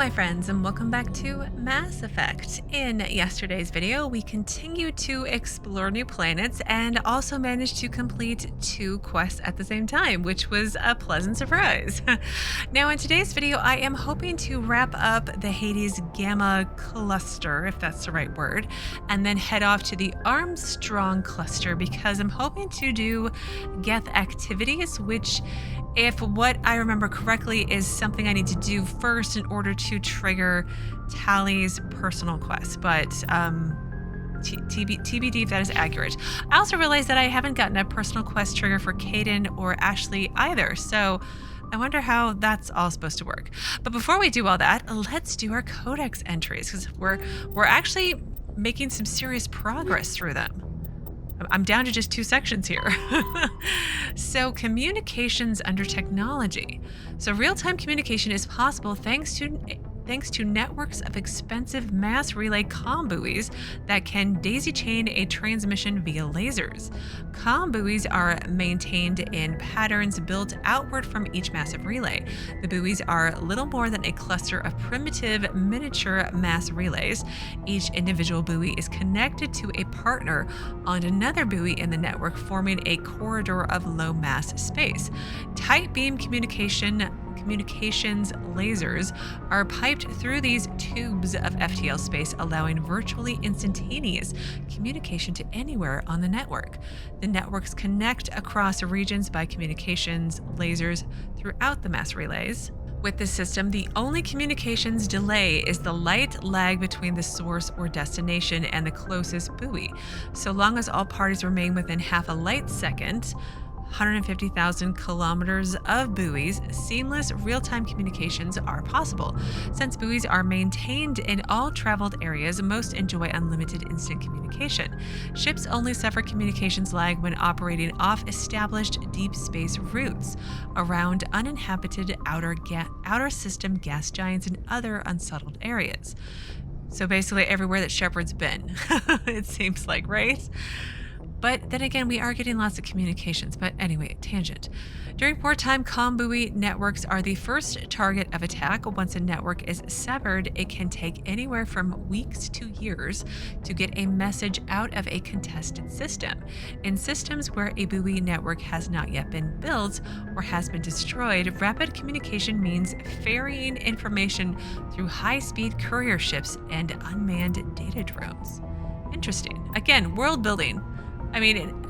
my friends, and welcome back to Mass Effect. In yesterday's video, we continued to explore new planets and also managed to complete 2 quests at the same time, which was a pleasant surprise. Now, in today's video, I am hoping to wrap up the Hades Gamma cluster, if that's the right word, and then head off to the Armstrong cluster because I'm hoping to do Geth activities, which, if what I remember correctly, is something I need to do first in order to trigger Tali's personal quest. But TBD if that is accurate. I also realized that I haven't gotten a personal quest trigger for Caden or Ashley either, so I wonder how that's all supposed to work. But before we do all that, let's do our Codex entries, because we're actually making some serious progress through them. I'm down to just 2 sections here. So, communications under technology. So, real-time communication is possible thanks to networks of expensive mass relay comm buoys that can daisy chain a transmission via lasers. Comm buoys are maintained in patterns built outward from each massive relay. The buoys are little more than a cluster of primitive miniature mass relays. Each individual buoy is connected to a partner on another buoy in the network, forming a corridor of low mass space. Tight beam communications lasers are piped through these tubes of FTL space, allowing virtually instantaneous communication to anywhere on the network. The networks connect across regions by communications lasers throughout the mass relays. With this system, the only communications delay is the light lag between the source or destination and the closest buoy. So long as all parties remain within half a light second, 150,000 kilometers of buoys, seamless real-time communications are possible. Since buoys are maintained in all traveled areas, most enjoy unlimited instant communication. Ships only suffer communications lag when operating off established deep space routes around uninhabited outer system gas giants and other unsettled areas. So basically everywhere that Shepard's been, it seems like, right? But then again, we are getting lots of communications. But anyway, tangent. During wartime, comm buoy networks are the first target of attack. Once a network is severed, it can take anywhere from weeks to years to get a message out of a contested system. In systems where a buoy network has not yet been built or has been destroyed, rapid communication means ferrying information through high-speed courier ships and unmanned data drones. Interesting. Again, world building. I mean,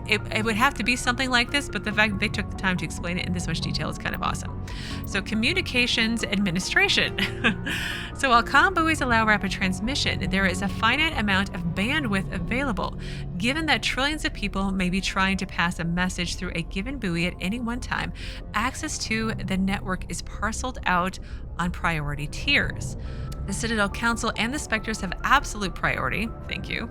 it would have to be something like this, but the fact that they took the time to explain it in this much detail is kind of awesome. So, communications administration. So while comm buoys allow rapid transmission, there is a finite amount of bandwidth available. Given that trillions of people may be trying to pass a message through a given buoy at any one time, access to the network is parceled out on priority tiers. The Citadel Council and the Spectres have absolute priority, thank you.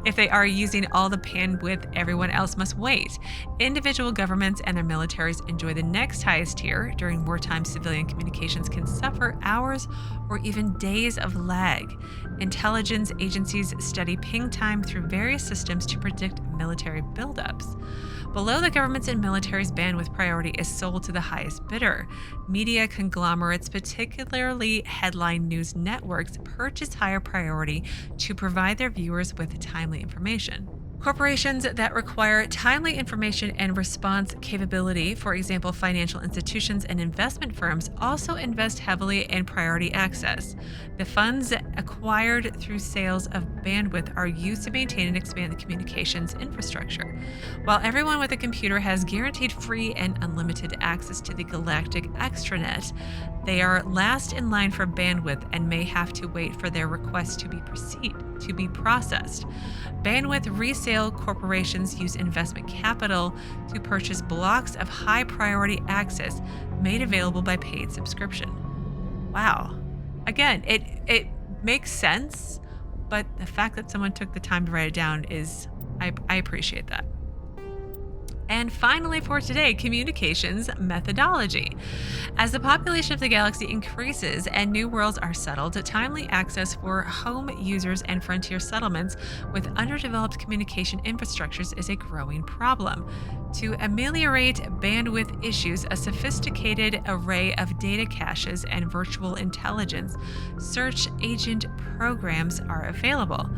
If they are using all the bandwidth, everyone else must wait. Individual governments and their militaries enjoy the next highest tier. During wartime, civilian communications can suffer hours or even days of lag. Intelligence agencies study ping time through various systems to predict military buildups. Below the government's and military's bandwidth priority is sold to the highest bidder. Media conglomerates, particularly headline news networks, purchase higher priority to provide their viewers with timely information. Corporations that require timely information and response capability, for example, financial institutions and investment firms, also invest heavily in priority access. The funds acquired through sales of bandwidth are used to maintain and expand the communications infrastructure. While everyone with a computer has guaranteed free and unlimited access to the galactic extranet, they are last in line for bandwidth and may have to wait for their request to be processed. Bandwidth resale corporations use investment capital to purchase blocks of high priority access made available by paid subscription. Wow. Again, it makes sense, but the fact that someone took the time to write it down is, I appreciate that. And finally for today, communications methodology. As the population of the galaxy increases and new worlds are settled, timely access for home users and frontier settlements with underdeveloped communication infrastructures is a growing problem. To ameliorate bandwidth issues, a sophisticated array of data caches and virtual intelligence search agent programs are available.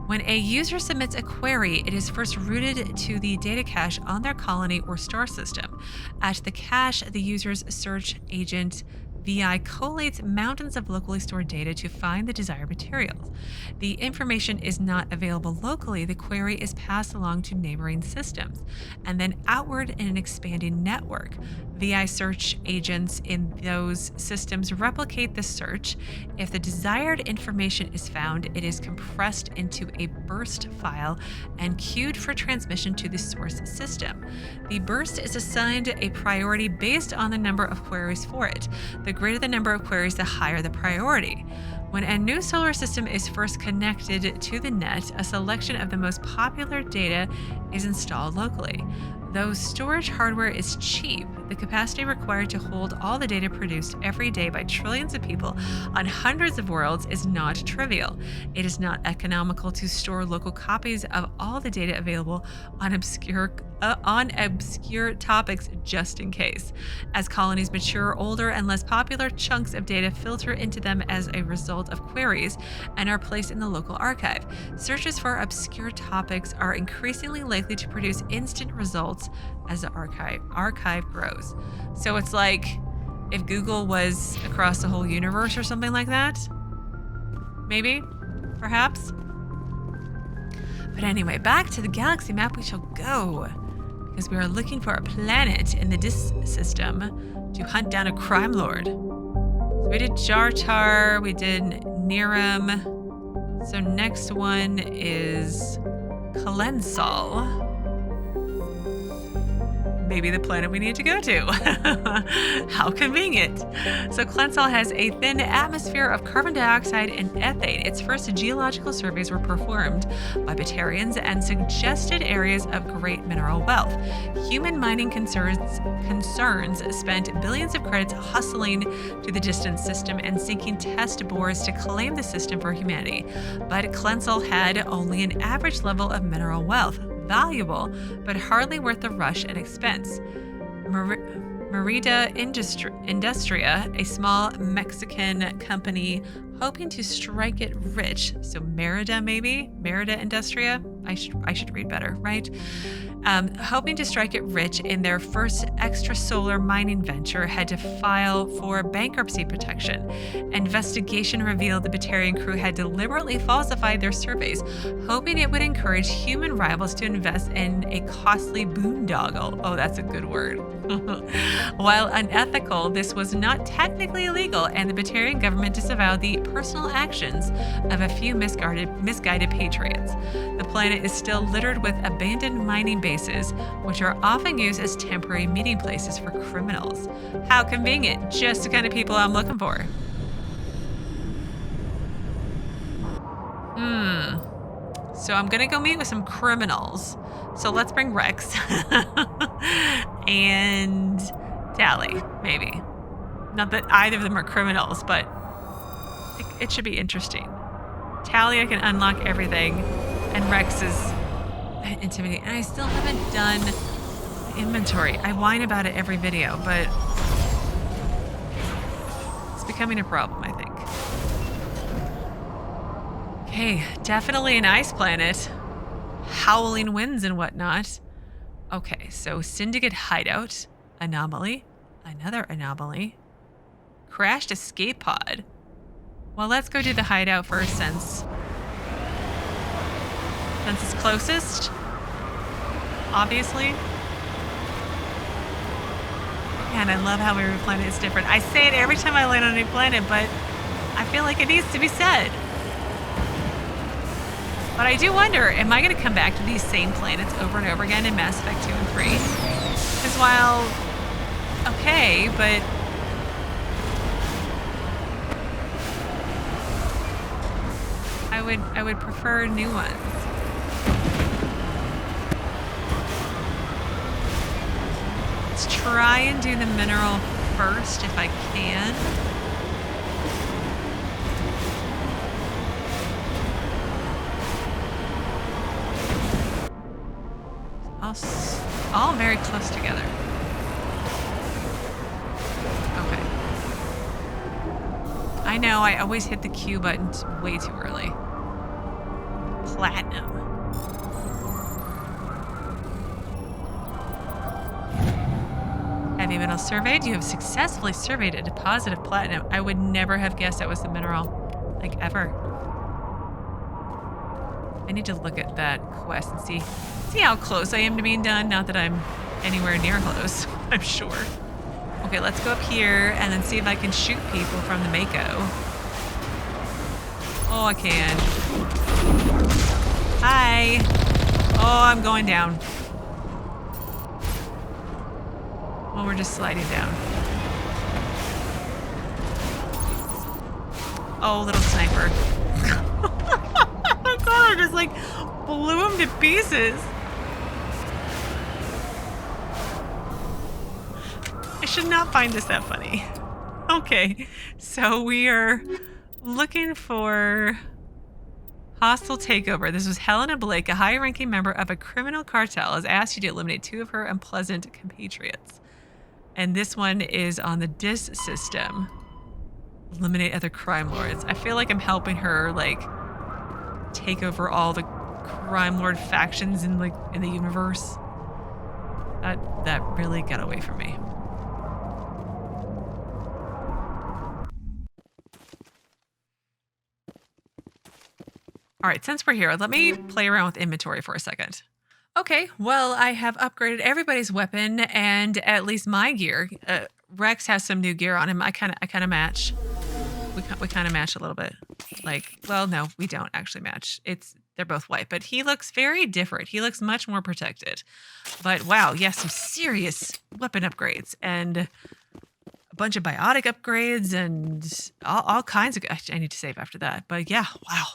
When a user submits a query, it is first routed to the data cache on their colony or star system. At the cache, the user's search agent VI collates mountains of locally stored data to find the desired materials. The information is not available locally, the query is passed along to neighboring systems, and then outward in an expanding network. VI search agents in those systems replicate the search. If the desired information is found, it is compressed into a burst file and queued for transmission to the source system. The burst is assigned a priority based on the number of queries for it. The greater the number of queries, the higher the priority. When a new solar system is first connected to the net, a selection of the most popular data is installed locally. Though storage hardware is cheap, the capacity required to hold all the data produced every day by trillions of people on hundreds of worlds is not trivial. It is not economical to store local copies of all the data available on obscure topics just in case. As colonies mature, older and less popular chunks of data filter into them as a result of queries and are placed in the local archive. Searches for obscure topics are increasingly likely to produce instant results as the archive grows. So it's like if Google was across the whole universe or something like that. Maybe, perhaps. But anyway, back to the galaxy map we shall go, because we are looking for a planet in the disk system to hunt down a crime lord. So we did Jartar, we did Niram. So next one is Clensal. Maybe the planet we need to go to. How convenient. So Clensol has a thin atmosphere of carbon dioxide and ethane. Its first geological surveys were performed by Batarians and suggested areas of great mineral wealth. Human mining concerns spent billions of credits hustling to the distant system and sinking test bores to claim the system for humanity. But Clensol had only an average level of mineral wealth. Valuable, but hardly worth the rush and expense. Merida Industria, a small Mexican company hoping to strike it rich. So Merida, maybe? Merida Industria? I should read better, right? Hoping to strike it rich in their first extrasolar mining venture, had to file for bankruptcy protection. Investigation revealed the Batarian crew had deliberately falsified their surveys, hoping it would encourage human rivals to invest in a costly boondoggle. Oh, that's a good word. While unethical, this was not technically illegal, and the Batarian government disavowed the personal actions of a few misguided patriots. The planet is still littered with abandoned mining bases, which are often used as temporary meeting places for criminals. How convenient, just the kind of people I'm looking for. So I'm gonna go meet with some criminals. So let's bring Wrex and Tali, maybe. Not that either of them are criminals, but it should be interesting. Tali, I can unlock everything, and Wrex is intimidating. And I still haven't done inventory. I whine about it every video, but it's becoming a problem, I think. Okay, definitely an ice planet. Howling winds and whatnot. Okay, so Syndicate hideout. Anomaly. Another anomaly. Crashed escape pod. Well, let's go do the hideout first since it's closest. Obviously. And I love how every planet is different. I say it every time I land on a new planet, but I feel like it needs to be said. But I do wonder, am I going to come back to these same planets over and over again in Mass Effect 2 and 3? Because while, okay, but I would prefer new ones. Let's try and do the mineral first if I can. All very close together. Okay. I know, I always hit the Q button way too early. Platinum. Heavy metal surveyed. You have successfully surveyed a deposit of platinum. I would never have guessed that was the mineral. Like, ever. I need to look at that quest and see how close I am to being done. Not that I'm anywhere near close, I'm sure. Okay, let's go up here and then see if I can shoot people from the Mako. Oh, I can. Hi. Oh, I'm going down. Well, we're just sliding down. Oh, little sniper. Oh my god, I just like blew him to pieces. I should not find this that funny. Okay, so we are looking for hostile takeover. This was Helena Blake, a high-ranking member of a criminal cartel, has asked you to eliminate 2 of her unpleasant compatriots. And this one is on the DIS system. Eliminate other crime lords. I feel like I'm helping her, like, take over all the crime lord factions in the universe. That really got away from me. All right, since we're here, let me play around with inventory for a second. Okay, well, I have upgraded everybody's weapon and at least my gear. Wrex has some new gear on him. I kind of match. We kind of match a little bit. Like, well, no, we don't actually match. They're both white, but he looks very different. He looks much more protected. But wow, yes, some serious weapon upgrades and a bunch of biotic upgrades and all kinds of. I need to save after that. But yeah, wow.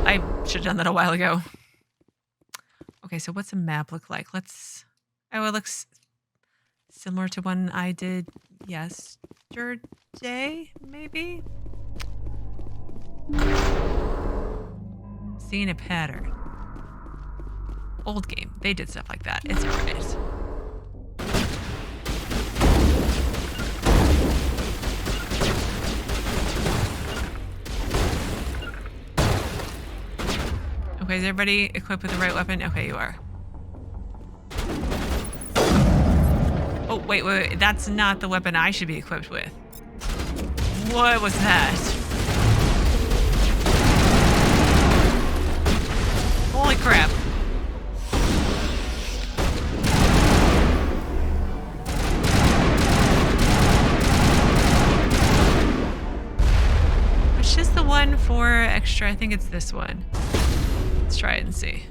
I should have done that a while ago. Okay, so what's the map look like? Oh, it looks similar to one I did yesterday, maybe? Seeing a pattern. Old game. They did stuff like that. It's alright. Okay, is everybody equipped with the right weapon? Okay, you are. Oh, wait. That's not the weapon I should be equipped with. What was that? Holy crap. Which is the one for extra? I think it's this one. Let's try it and see.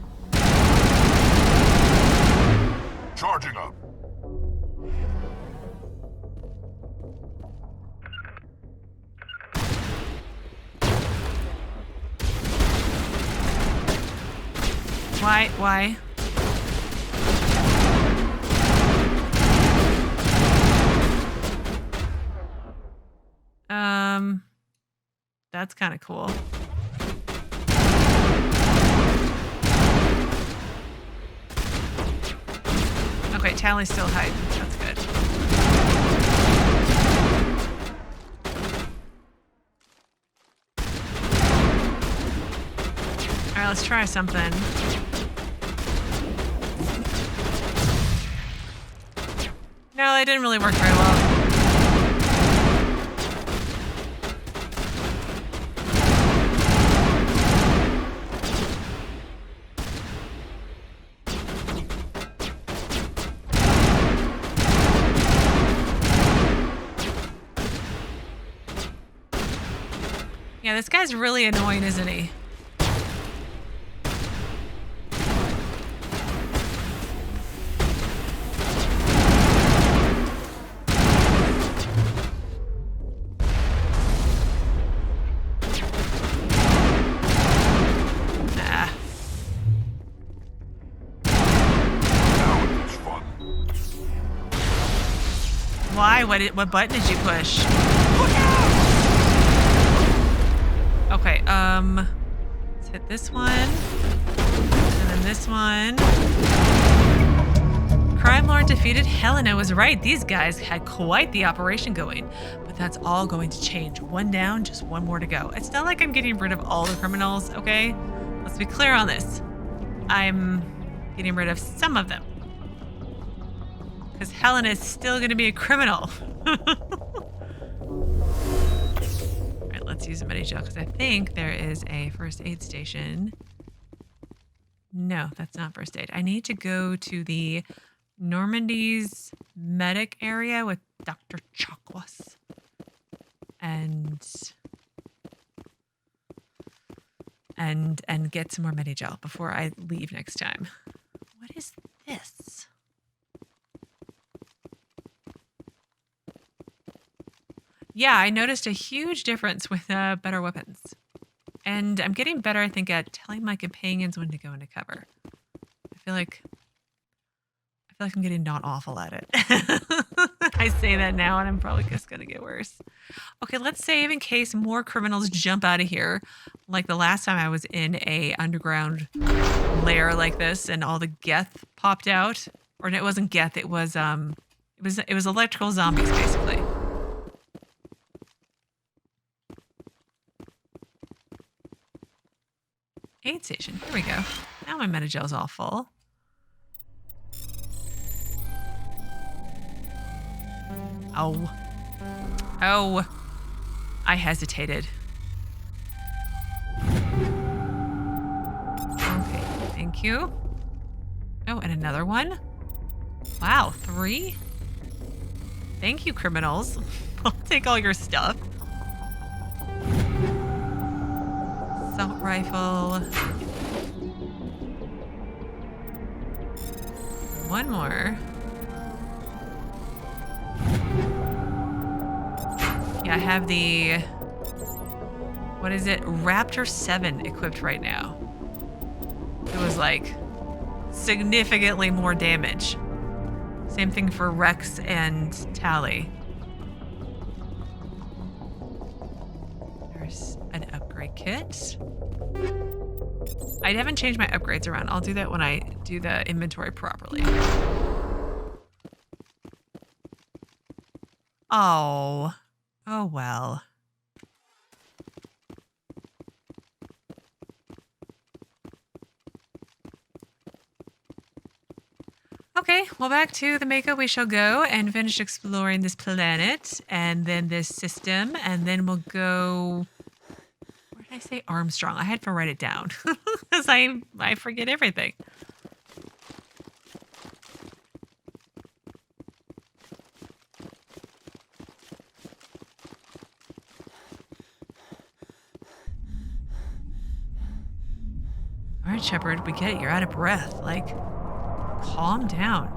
Charging up. Why? That's kind of cool. Okay, Tali's still hiding. That's good. All right, let's try something. No, that didn't really work very well. Yeah, this guy's really annoying, isn't he? Why? What button did you push? Look out! Okay, let's hit this one. And then this one. Crime Lord defeated Helena was right. These guys had quite the operation going. But that's all going to change. One down, just one more to go. It's not like I'm getting rid of all the criminals, okay? Let's be clear on this. I'm getting rid of some of them. Because Helena is still going to be a criminal. Alright, let's use a medi-gel because I think there is a first aid station. No, that's not first aid. I need to go to the Normandy's medic area with Dr. Chakwas. And get some more medi-gel before I leave next time. What is this? Yeah, I noticed a huge difference with better weapons. And I'm getting better, I think, at telling my companions when to go into cover. I feel like I'm getting not awful at it. I say that now and I'm probably just gonna get worse. Okay, let's save in case more criminals jump out of here. Like the last time I was in a underground lair like this and all the Geth popped out. Or it wasn't Geth, it was electrical zombies basically. Aid station, here we go. Now my medi-gel's all full. Oh. Oh. I hesitated. Okay, thank you. Oh, and another one? Wow, 3? Thank you, criminals. I'll take all your stuff. Assault rifle. One more. Yeah, I have the, what is it? Raptor 7 equipped right now. It was like significantly more damage. Same thing for Wrex and Tali. There's an upgrade kit. I haven't changed my upgrades around. I'll do that when I do the inventory properly. Oh. Oh well. Okay, well, back to the Mako we shall go and finish exploring this planet and then this system, and then we'll go. Where did I say Armstrong? I had to write it down because I forget everything. All right, Shepard, we get it. You're out of breath. Like, calm down.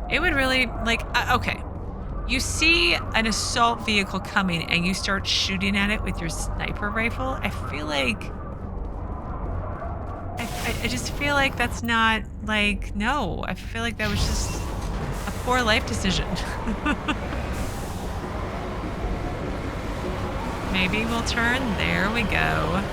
It would really, like, okay. You see an assault vehicle coming and you start shooting at it with your sniper rifle. I feel like, I just feel like that's not, like, no. I feel like that was just a poor life decision. Maybe we'll turn. There we go.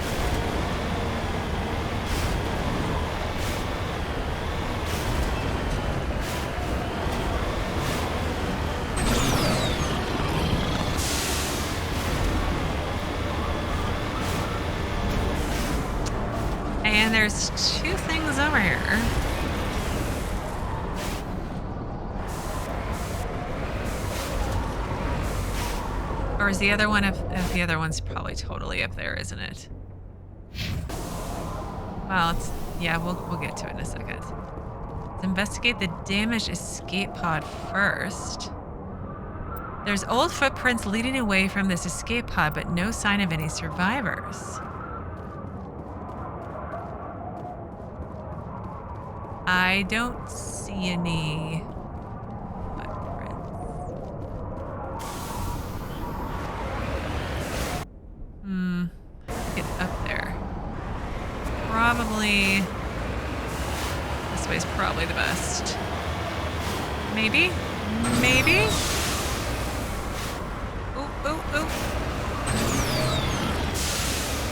And there's 2 things over here. Or is the other one if the other one's probably totally up there, isn't it? Well, it's, yeah, we'll get to it in a second. Let's investigate the damaged escape pod first. There's old footprints leading away from this escape pod, but no sign of any survivors. I don't see any footprints. Get up there. Probably this way's probably the best. Maybe? Maybe? Ooh, ooh, ooh.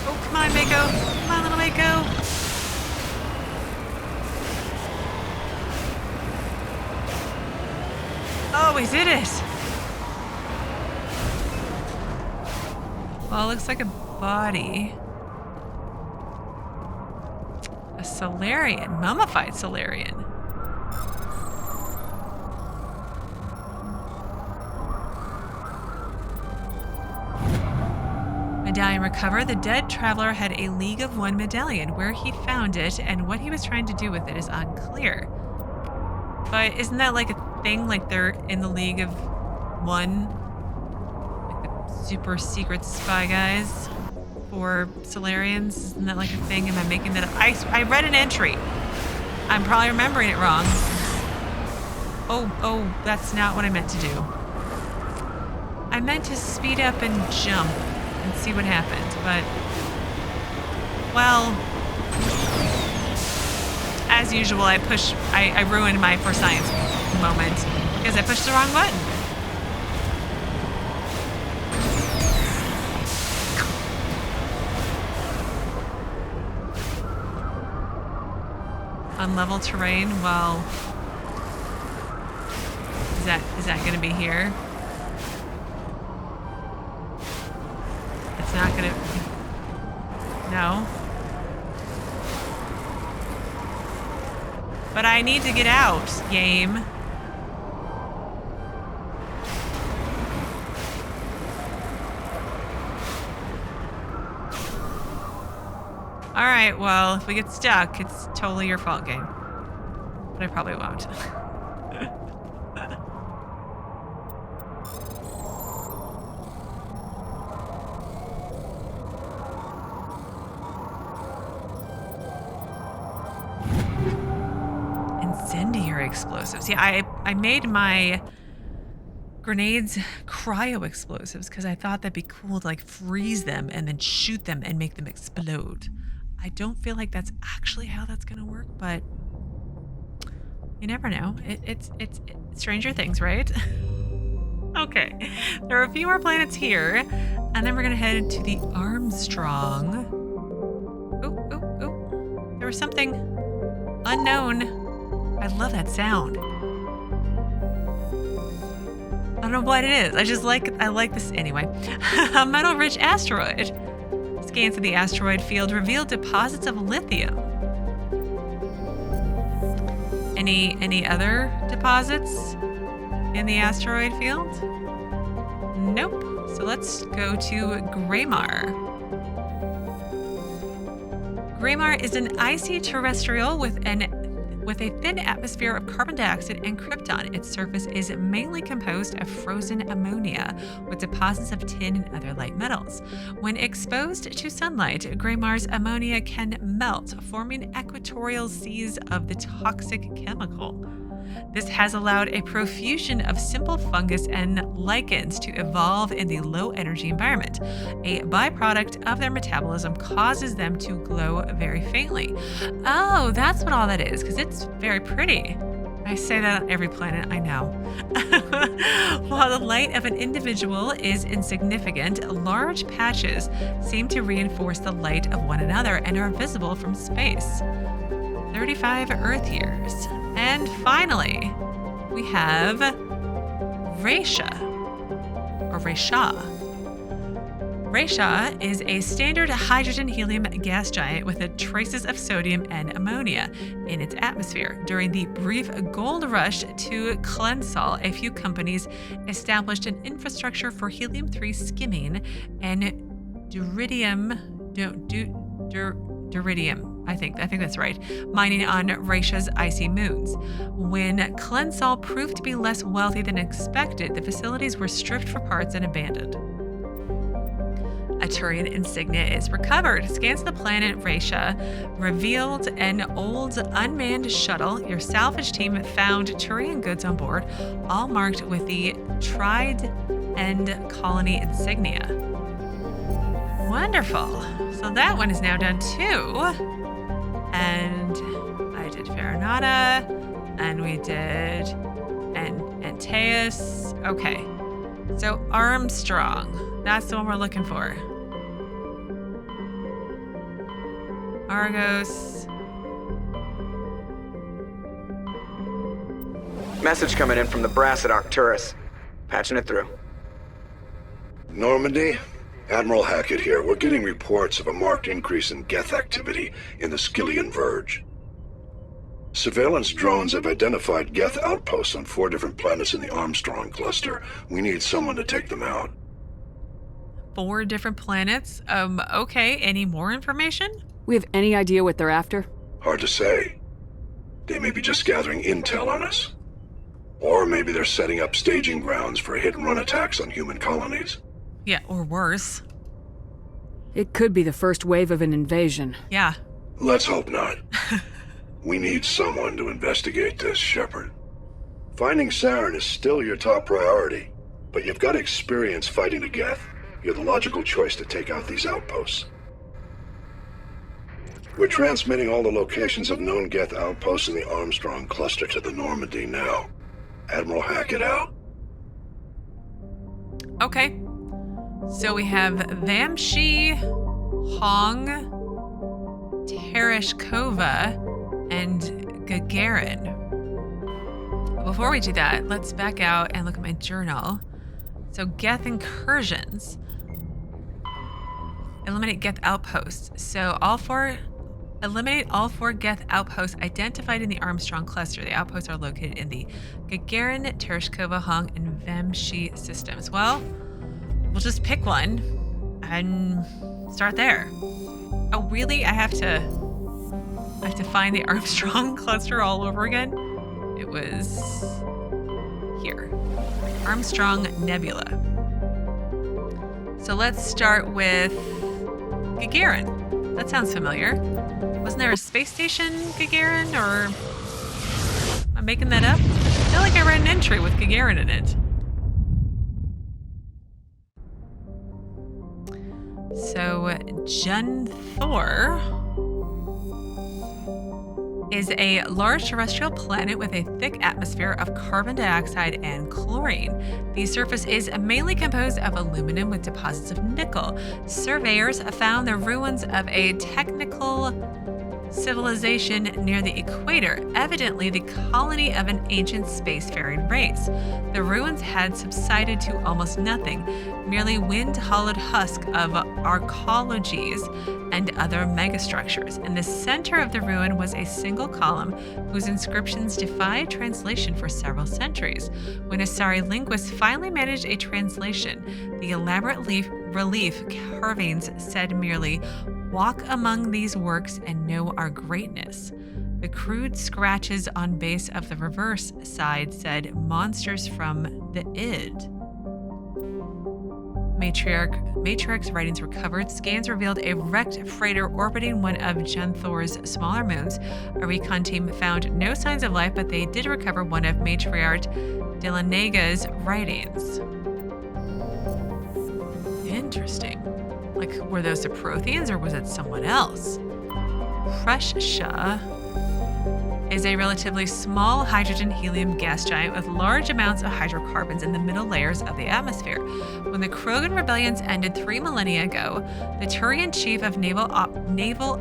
Oh, come on, Mako. Come on, little Mako. Oh, we did it. Well, it looks like a body. A Solarian, mummified Solarian. Medallion recovered. The dead traveler had a League of One medallion. Where he found it and what he was trying to do with it is unclear. But isn't that like a thing? Like they're in the League of One? Like the super secret spy guys for Solarians? Isn't that like a thing? Am I making that up? I read an entry. I'm probably remembering it wrong. Oh, that's not what I meant to do. I meant to speed up and jump and see what happened, but, well, as usual, I ruined my for science moment because I pushed the wrong button. Unlevel terrain, well, is that going to be here? It's not going to, no. But I need to get out, game. All right, well, if we get stuck, it's totally your fault, game. But I probably won't. Incendiary explosives. Yeah, I made my grenades cryo explosives because I thought that'd be cool to like freeze them and then shoot them and make them explode. I don't feel like that's actually how that's gonna work, but you never know. It's Stranger Things, right? Okay, there are a few more planets here, and then we're gonna head to the Armstrong. Ooh. There was something unknown. I love that sound. I don't know what it is. I like this anyway. A metal-rich asteroid. Scans of the asteroid field revealed deposits of lithium. Any other deposits in the asteroid field? Nope. So let's go to Gremar. Gremar is an icy terrestrial with a thin atmosphere of carbon dioxide and krypton. Its surface is mainly composed of frozen ammonia with deposits of tin and other light metals. When exposed to sunlight, Gremar's ammonia can melt, forming equatorial seas of the toxic chemical. This has allowed a profusion of simple fungus and lichens to evolve in the low-energy environment. A byproduct of their metabolism causes them to glow very faintly. Oh, that's what all that is, because it's very pretty. I say that on every planet, I know. While the light of an individual is insignificant, large patches seem to reinforce the light of one another and are visible from space. 35 Earth years. And finally, we have Raysha, or Raysha. Raysha is a standard hydrogen-helium gas giant with traces of sodium and ammonia in its atmosphere. During the brief gold rush to Clensol, a few companies established an infrastructure for helium-3 skimming and duridium. I think that's right, mining on Raysha's icy moons. When Clensol proved to be less wealthy than expected, the facilities were stripped for parts and abandoned. A Turian insignia is recovered. Scans of the planet Raysha revealed an old unmanned shuttle. Your salvage team found Turian goods on board, all marked with the Tried End Colony insignia. Wonderful. So that one is now done too. And I did Farinata, and we did Teus. Okay. So Armstrong. That's the one we're looking for. Argos. Message coming in from the brass at Arcturus. Patching it through. Normandy? Admiral Hackett here. We're getting reports of a marked increase in Geth activity in the Skyllian Verge. Surveillance drones have identified Geth outposts on 4 different planets in the Armstrong cluster. We need someone to take them out. 4 different planets? Okay. Any more information? We have any idea what they're after? Hard to say. They may be just gathering intel on us. Or maybe they're setting up staging grounds for hit-and-run attacks on human colonies. Yeah, or worse. It could be the first wave of an invasion. Yeah. Let's hope not. We need someone to investigate this, Shepard. Finding Saren is still your top priority, but you've got experience fighting the Geth. You're the logical choice to take out these outposts. We're transmitting all the locations of known Geth outposts in the Armstrong cluster to the Normandy now. Admiral Hackett out. Okay. So we have Vamshi, Hong, Tereshkova, and Gagarin. Before we do that, let's back out and look at my journal. So Geth Incursions. Eliminate Geth outposts. So eliminate all 4 Geth outposts identified in the Armstrong cluster. The outposts are located in the Gagarin, Tereshkova, Hong, and Vamshi systems. Well, we'll just pick one and start there. Oh, really? I have to find the Armstrong cluster all over again? It was here. Armstrong Nebula. So let's start with Gagarin. That sounds familiar. Wasn't there a space station, Gagarin, or am I making that up? I feel like I read an entry with Gagarin in it. So Junthor is a large terrestrial planet with a thick atmosphere of carbon dioxide and chlorine. The surface is mainly composed of aluminum with deposits of nickel. Surveyors found the ruins of a technical civilization near the equator, evidently the colony of an ancient spacefaring race. The ruins had subsided to almost nothing, merely wind-hollowed husk of arcologies and other megastructures. In the center of the ruin was a single column whose inscriptions defied translation for several centuries. When Asari linguists finally managed a translation, the elaborate relief carvings said merely, "Walk among these works and know our greatness." The crude scratches on base of the reverse side said, "Monsters from the Id." Matriarch's writings recovered. Scans revealed a wrecked freighter orbiting one of Junthor's smaller moons. A recon team found no signs of life, but they did recover one of Matriarch Dilanaga's writings. Interesting. Like, were those the Protheans or was it someone else? Pressha is a relatively small hydrogen-helium gas giant with large amounts of hydrocarbons in the middle layers of the atmosphere. When the Krogan rebellions ended 3 millennia ago, the Turian chief of naval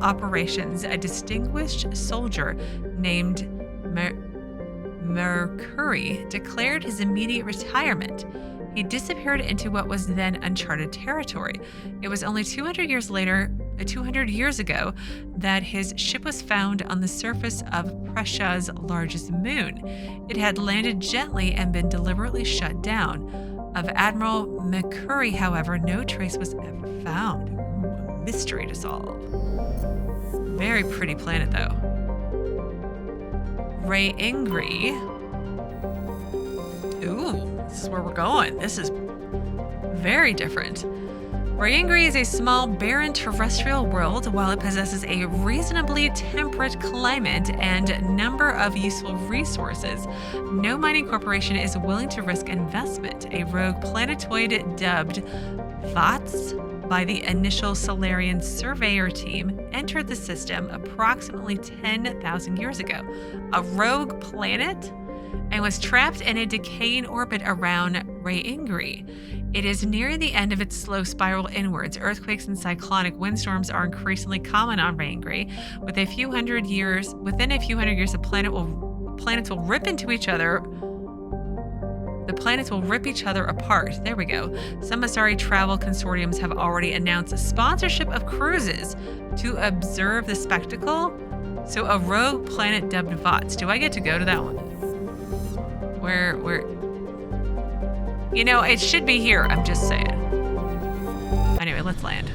operations, a distinguished soldier named Mercury, declared his immediate retirement. He disappeared into what was then uncharted territory. It was only 200 years ago that his ship was found on the surface of Pressha's largest moon. It had landed gently and been deliberately shut down. Of Admiral Mercury, however, no trace was ever found. Ooh, a mystery to solve. Very pretty planet, though. Rayingri. Ooh. This is where we're going. This is very different. Rayingri is a small, barren terrestrial world. While it possesses a reasonably temperate climate and number of useful resources, no mining corporation is willing to risk investment. A rogue planetoid dubbed Vahtz by the initial Solarian surveyor team entered the system approximately 10,000 years ago. A rogue planet? and was trapped in a decaying orbit around Rayingri. It is near the end of its slow spiral inwards. Earthquakes and cyclonic windstorms are increasingly common on Rayingri. Within a few hundred years, the planets will rip into each other. The planets will rip each other apart. There we go. Some Asari travel consortiums have already announced a sponsorship of cruises to observe the spectacle. So a rogue planet dubbed Vahtz. Do I get to go to that one? Where? You know, it should be here. I'm just saying. Anyway, let's land.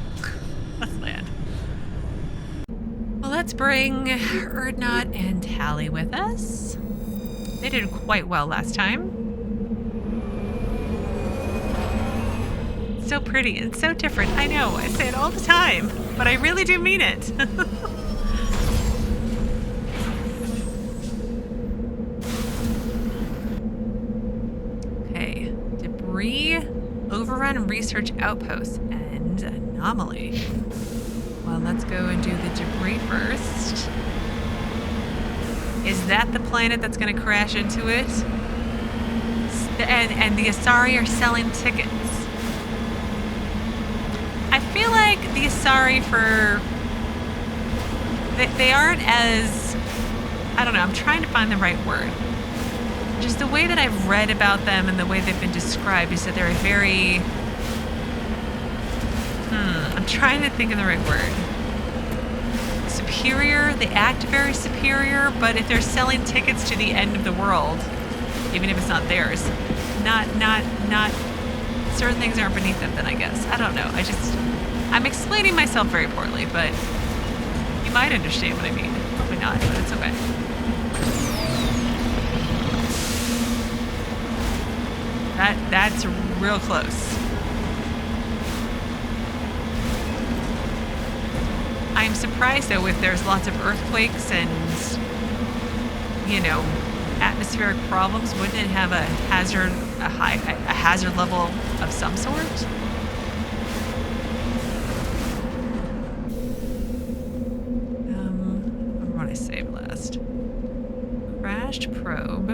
Let's land. Well, let's bring Urdnot and Tali with us. They did quite well last time. So pretty and so different. I know, I say it all the time, but I really do mean it. Okay, debris, overrun research outpost, and anomaly. Well, let's go and do the debris first. Is that the planet that's going to crash into it? And the Asari are selling tickets. I feel like the Asari they aren't as, I don't know, I'm trying to find the right word. Just the way that I've read about them and the way they've been described is that they're a very, I'm trying to think of the right word. Superior, they act very superior, but if they're selling tickets to the end of the world, even if it's not theirs, not certain things aren't beneath them, then I guess. I don't know. I'm explaining myself very poorly, but you might understand what I mean. Probably not, but it's okay. That's real close. I'm surprised, though, if there's lots of earthquakes and, atmospheric problems, wouldn't it have a hazard level of some sort? What did I save last? Crashed probe.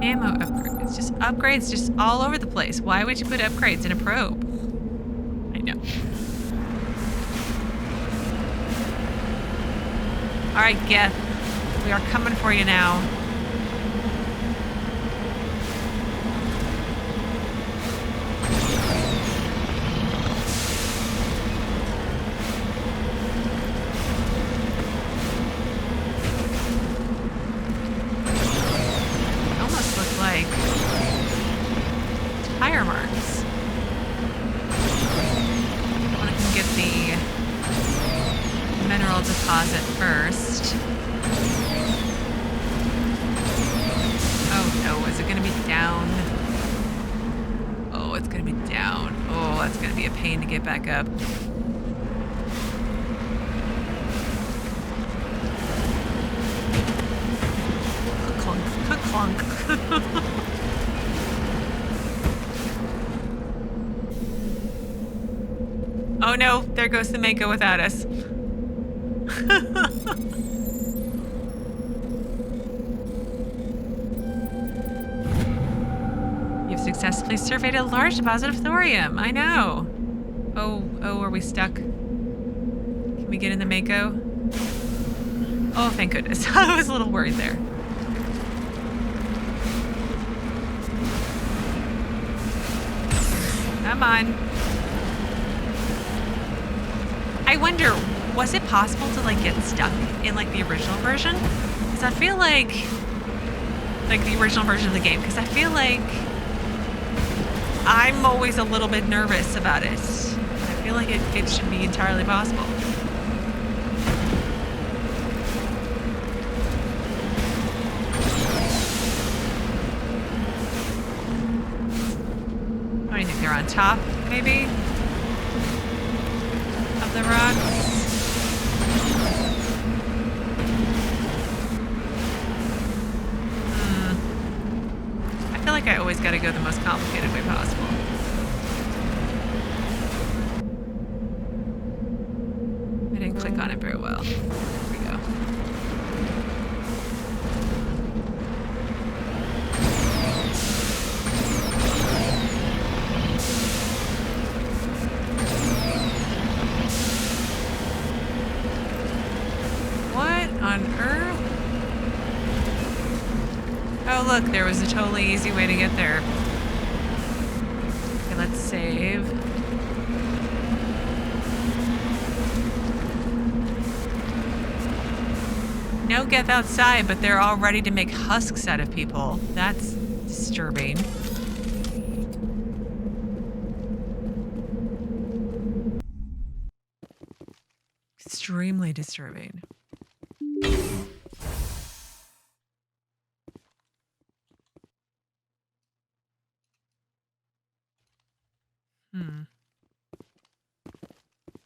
Ammo upgrades. Just upgrades just all over the place. Why would you put upgrades in a probe? I know. Alright, Geth. We are coming for you now. Tire marks. I can get the mineral deposit first. Oh no, is it going to be down? Oh, it's going to be down. Oh, that's going to be a pain to get back up. Clunk, clunk. Oh no, there goes the Mako without us. You've successfully surveyed a large deposit of thorium. I know. Oh, are we stuck? Can we get in the Mako? Oh, thank goodness. I was a little worried there. Come on. I wonder, was it possible to get stuck in the original version? Because I feel like the original version of the game, because I feel like I'm always a little bit nervous about it. I feel like it should be entirely possible. I think they're on top, maybe? The rocks. I feel like I always gotta go the most complicated way possible. Oh, look, there was a totally easy way to get there. Okay, let's save. No Geth outside, but they're all ready to make husks out of people. That's disturbing. Extremely disturbing.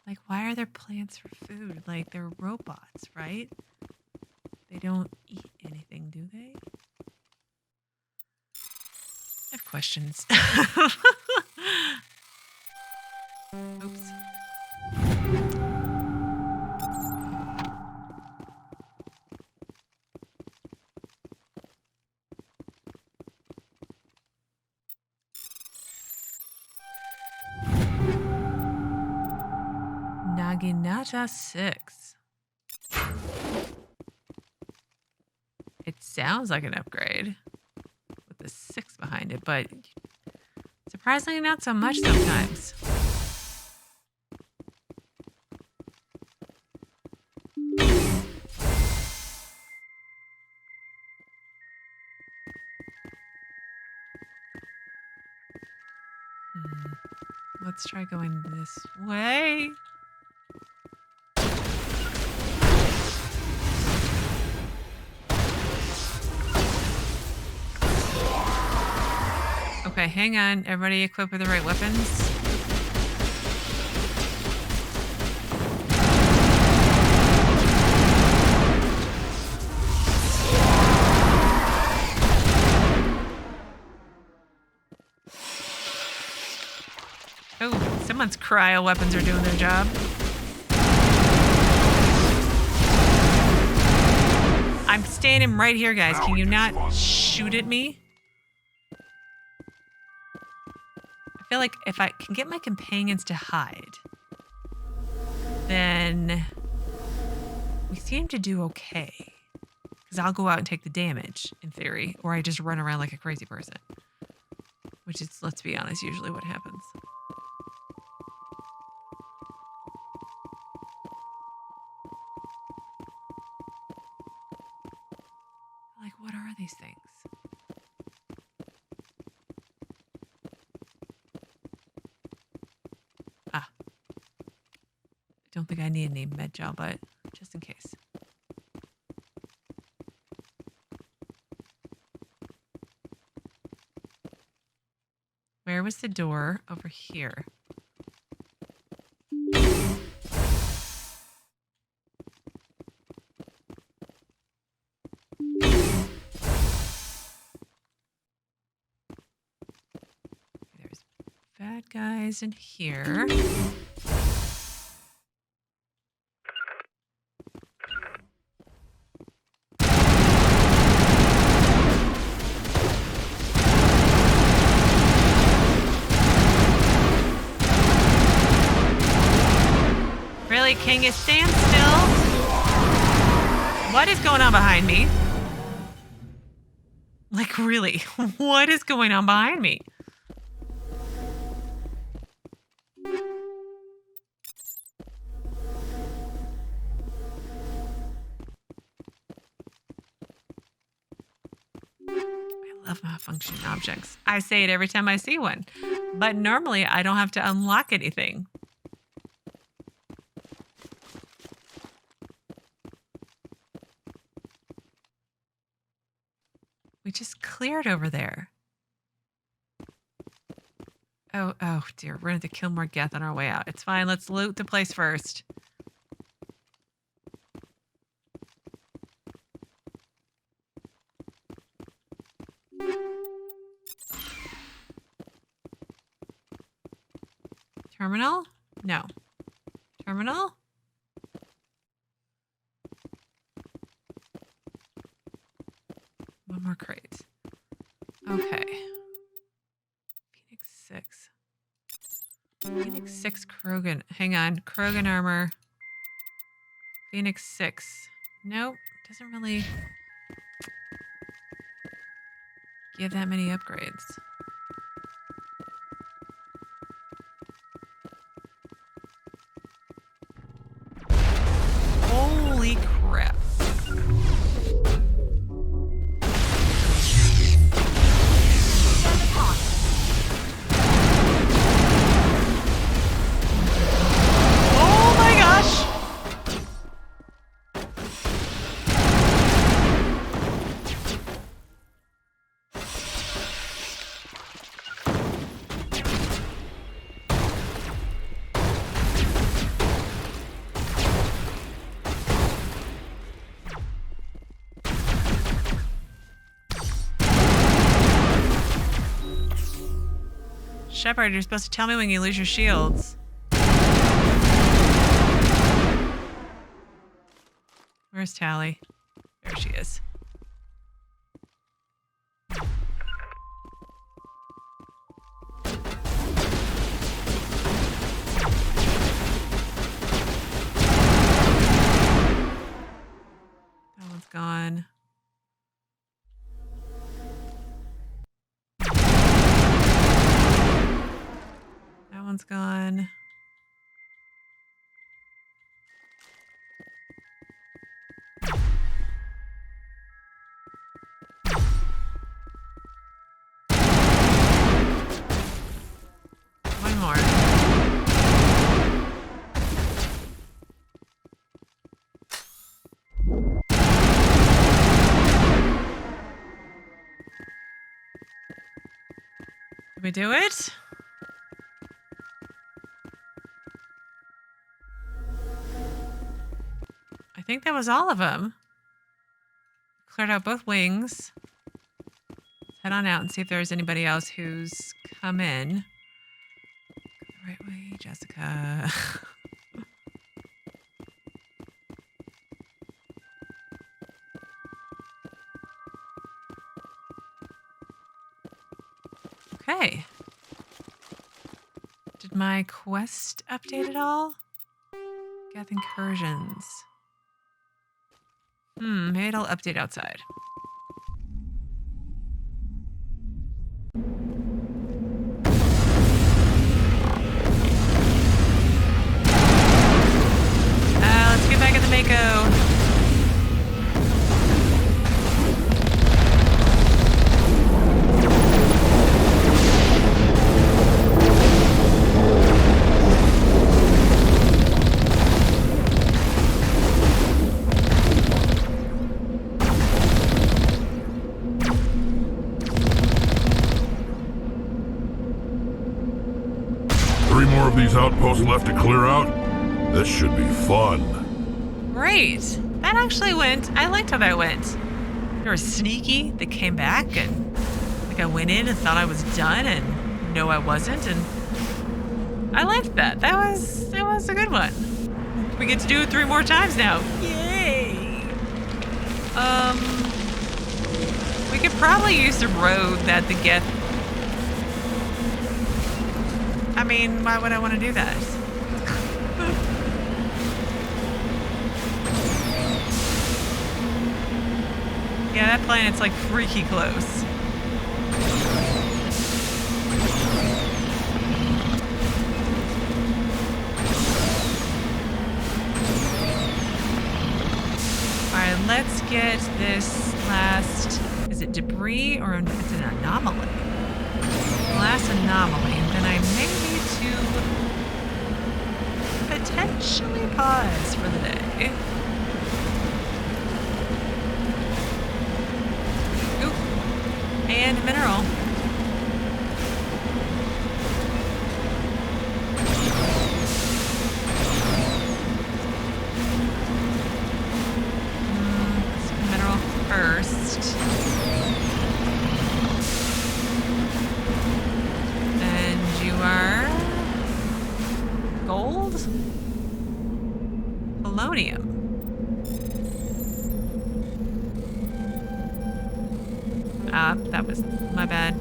Like, why are there plants for food? Like, they're robots, right? They don't eat anything, do they? I have questions. Oops. Naginata 6. It sounds like an upgrade with the 6 behind it, but surprisingly not so much sometimes. Let's try going this way. Okay, hang on. Everybody equipped with the right weapons. Oh, someone's cryo weapons are doing their job. I'm standing right here, guys. Can you not shoot at me? I feel like if I can get my companions to hide, then we seem to do okay. Because I'll go out and take the damage, in theory, or I just run around like a crazy person. Which is, let's be honest, usually what happens. Like, what are these things? I don't think I need any med gel, but just in case. Where was the door? Over here. There's bad guys in here. Really, can you stand still? What is going on behind me? Like, really, what is going on behind me? I love malfunctioning objects. I say it every time I see one, but normally I don't have to unlock anything. We just cleared over there. Oh dear. We're going to have to kill more Geth on our way out. It's fine. Let's loot the place first. Terminal? No. Terminal? One more crate. Okay. Phoenix 6. Phoenix 6 Krogan. Hang on. Krogan armor. Phoenix 6. Nope. Doesn't really... give that many upgrades. Holy crap. Oh my gosh. Shepard, you're supposed to tell me when you lose your shields. Where's Tali? There she is. That one's gone. That one's gone. One more. Did we do it? I think that was all of them. Cleared out both wings. Let's head on out and see if there's anybody else who's come in. Go the right way, Jesika. Okay. Did my quest update at all? Geth Incursions. Maybe it'll update outside. Let's get back in the Mako. These outposts left to clear out? This should be fun. Great. That actually went. I liked how that went. They were sneaky. They came back and like I went in and thought I was done and no I wasn't, and I liked that. That was a good one. We get to do it 3 more times now. Yay. We could probably use the road that the Geth. I mean, why would I want to do that? Yeah, that planet's like freaky close. Alright, let's get this last... Is it debris or it's an anomaly? Last anomaly, and then I may need to potentially pause for the day. Ooh, and mineral. Mineral first. Gold? Polonium. That was my bad.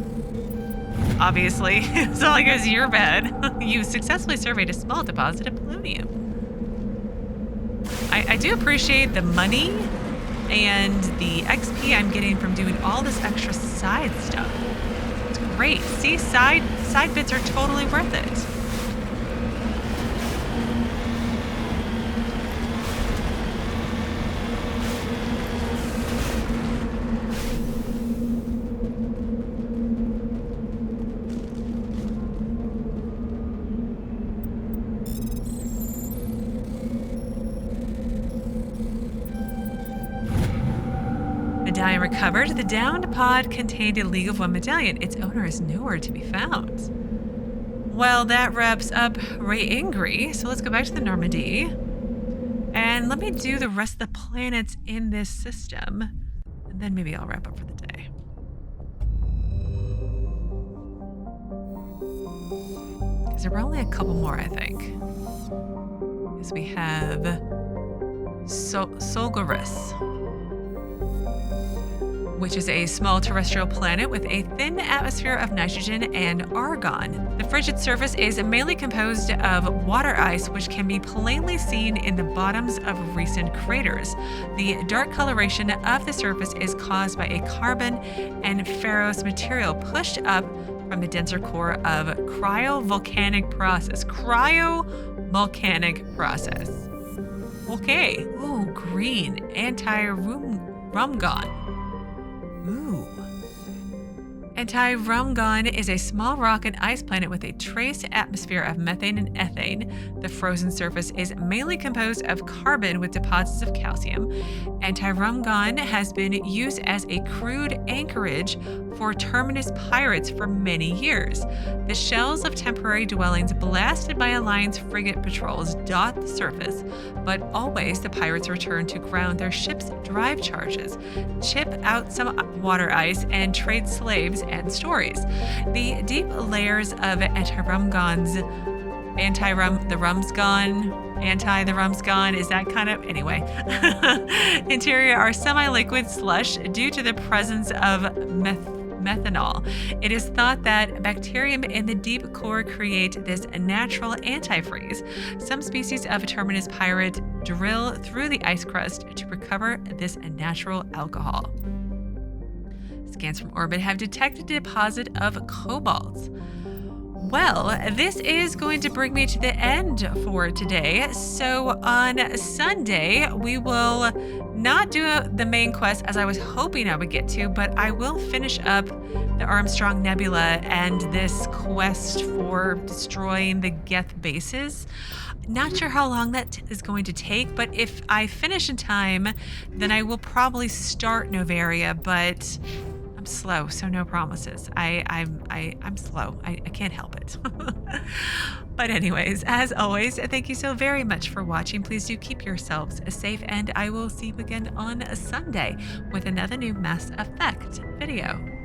Obviously. It's not like it was your bad. You successfully surveyed a small deposit of polonium. I do appreciate the money and the XP I'm getting from doing all this extra side stuff. It's great. See, side bits are totally worth it. Medallion recovered. The downed pod contained a League of One medallion. Its owner is nowhere to be found. Well, that wraps up Rayingri. So let's go back to the Normandy. And let me do the rest of the planets in this system. And then maybe I'll wrap up for the day. Because there were only a couple more, I think. Because we have Sogelrus, which is a small terrestrial planet with a thin atmosphere of nitrogen and argon. The frigid surface is mainly composed of water ice, which can be plainly seen in the bottoms of recent craters. The dark coloration of the surface is caused by a carbon and ferrous material pushed up from the denser core of cryovolcanic process. Cryovolcanic process. Okay. Ooh, green. Antirumgon. Ooh. Antirumgon is a small rock and ice planet with a trace atmosphere of methane and ethane. The frozen surface is mainly composed of carbon with deposits of calcium. Antirumgon has been used as a crude anchorage for Terminus pirates for many years. The shells of temporary dwellings blasted by Alliance frigate patrols dot the surface, but always the pirates return to ground their ship's drive charges, chip out some water ice, and trade slaves and stories. The deep layers of the rum's gone, is that kind of, anyway. Interior are semi-liquid slush due to the presence of methanol. It is thought that bacterium in the deep core create this natural antifreeze. Some species of Terminus pirate drill through the ice crust to recover this natural alcohol. Scans from orbit have detected a deposit of cobalt. Well, this is going to bring me to the end for today. So on Sunday, we will not do the main quest as I was hoping I would get to, but I will finish up the Armstrong Nebula and this quest for destroying the Geth bases. Not sure how long that is going to take, but if I finish in time, then I will probably start Novaria, but I'm slow, so no promises. I'm slow. I can't help it. But anyways, as always, thank you so very much for watching. Please do keep yourselves safe, and I will see you again on Sunday with another new Mass Effect video.